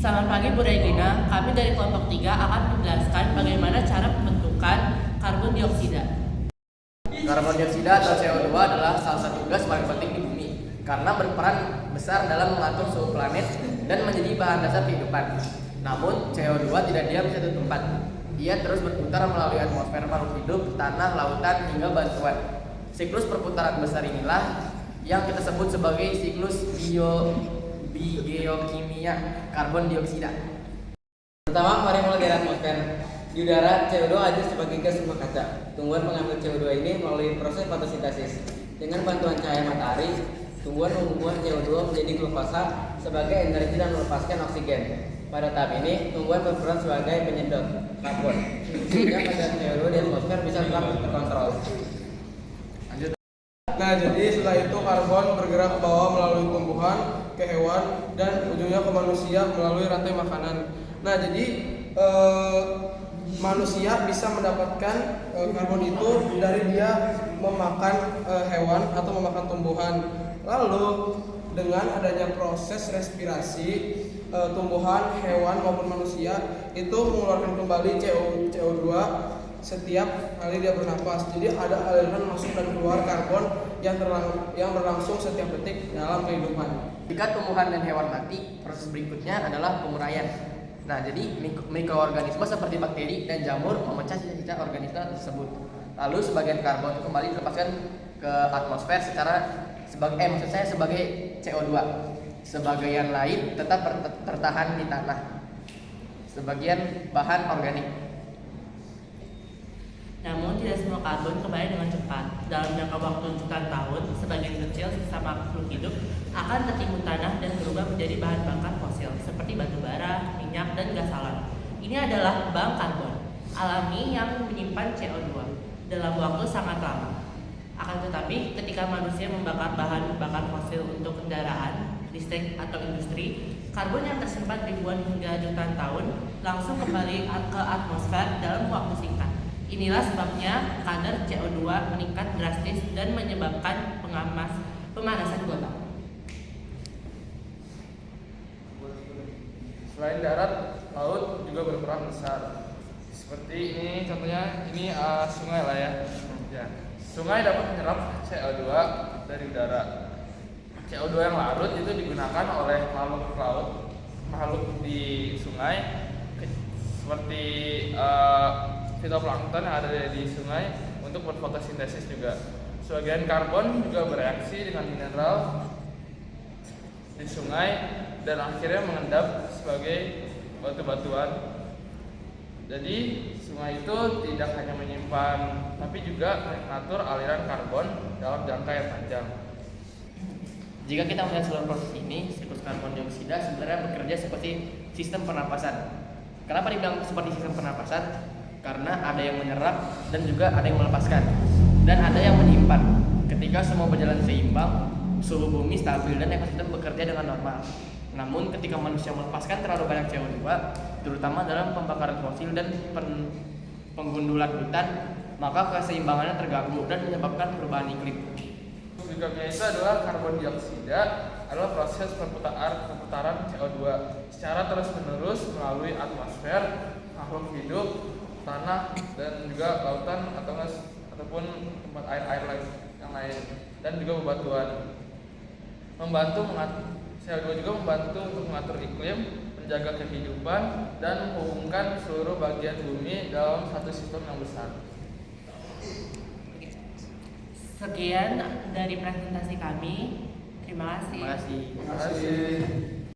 Selamat pagi Bu Regina, kami dari kelompok 3 akan menjelaskan bagaimana cara pembentukan karbon dioksida. Karbon dioksida atau CO2 adalah salah satu gas paling penting di bumi karena berperan besar dalam mengatur suhu planet dan menjadi bahan dasar kehidupan. Namun, CO2 tidak diam di satu tempat. Ia terus berputar melalui atmosfer makhluk hidup, tanah, lautan, hingga batuan. Siklus perputaran besar inilah yang kita sebut sebagai siklus biogeokimia karbon dioksida. Pertama, mari mulai dari atmosfer. Di udara, CO2 hadir sebagai gas rumah kaca. Tumbuhan mengambil CO2 ini melalui proses fotosintesis. Dengan bantuan cahaya matahari, tumbuhan membuat CO2 menjadi glukosa sebagai energi dan melepaskan oksigen. Pada tahap ini, tumbuhan berperan sebagai penyedot karbon. Sehingga kadar CO2 di atmosfer bisa tetap terkontrol. Nah, jadi setelah itu karbon bergerak ke bawah melalui tumbuhan, ke hewan, dan ujungnya ke manusia melalui rantai makanan. Nah, jadi manusia bisa mendapatkan karbon itu dari dia memakan hewan atau memakan tumbuhan. Lalu dengan adanya proses respirasi, tumbuhan, hewan maupun manusia itu mengeluarkan kembali CO2 setiap kali dia bernapas. Jadi ada aliran masuk dan keluar karbon yang berlangsung setiap detik dalam kehidupan. Jika tumbuhan dan hewan mati, proses berikutnya adalah penguraian. Nah, jadi mikroorganisme seperti bakteri dan jamur memecah sisa-sisa organisme tersebut. Lalu sebagian karbon kembali dilepaskan ke atmosfer sebagai CO2. Sebagian lain tetap tertahan di tanah. Sebagian bahan organik. Namun tidak semua karbon kembali dengan cepat. Dalam jangka waktu jutaan tahun, sebagian kecil sisa makhluk hidup akan tertimbun tanah dan berubah menjadi bahan bakar fosil seperti batu bara, minyak, dan gas alam. Ini adalah bank karbon alami yang menyimpan CO2 dalam waktu sangat lama. Akan tetapi, ketika manusia membakar bahan bakar fosil untuk kendaraan, listrik, atau industri, karbon yang tersimpan ribuan hingga jutaan tahun langsung kembali ke atmosfer dalam waktu singkat. Inilah sebabnya kadar CO2 meningkat drastis dan menyebabkan pemanasan global. Selain darat, laut juga berperan besar. Seperti ini, contohnya ini sungai lah ya. Sungai dapat menyerap CO2 dari udara. CO2 yang larut itu digunakan oleh makhluk laut, makhluk di sungai seperti fitoplankton yang ada di sungai untuk berfotosintesis juga. Sebagian karbon juga bereaksi dengan mineral di sungai dan akhirnya mengendap sebagai batu-batuan. Jadi sungai itu tidak hanya menyimpan tapi juga mengatur aliran karbon dalam jangka yang panjang. Jika kita melihat seluruh proses ini, siklus karbon dioksida sebenarnya bekerja seperti sistem pernapasan. Kenapa dibilang seperti sistem pernapasan? Karena ada yang menyerap dan juga ada yang melepaskan dan ada yang menyimpan. Ketika semua berjalan seimbang, suhu bumi stabil dan ekosistem bekerja dengan normal. Namun ketika manusia melepaskan terlalu banyak CO2, terutama dalam pembakaran fosil dan penggundulan hutan, maka keseimbangannya terganggu dan menyebabkan perubahan iklim. Penyebabnya itu adalah karbon dioksida adalah proses perputaran CO2 secara terus-menerus melalui atmosfer, makhluk hidup, tanah, dan juga lautan ataupun tempat air yang lain, dan juga bebatuan. CO2 juga membantu untuk mengatur iklim, menjaga kehidupan, dan menghubungkan seluruh bagian bumi dalam satu sistem yang besar. Sekian dari presentasi kami. Terima kasih. Terima kasih. Terima kasih.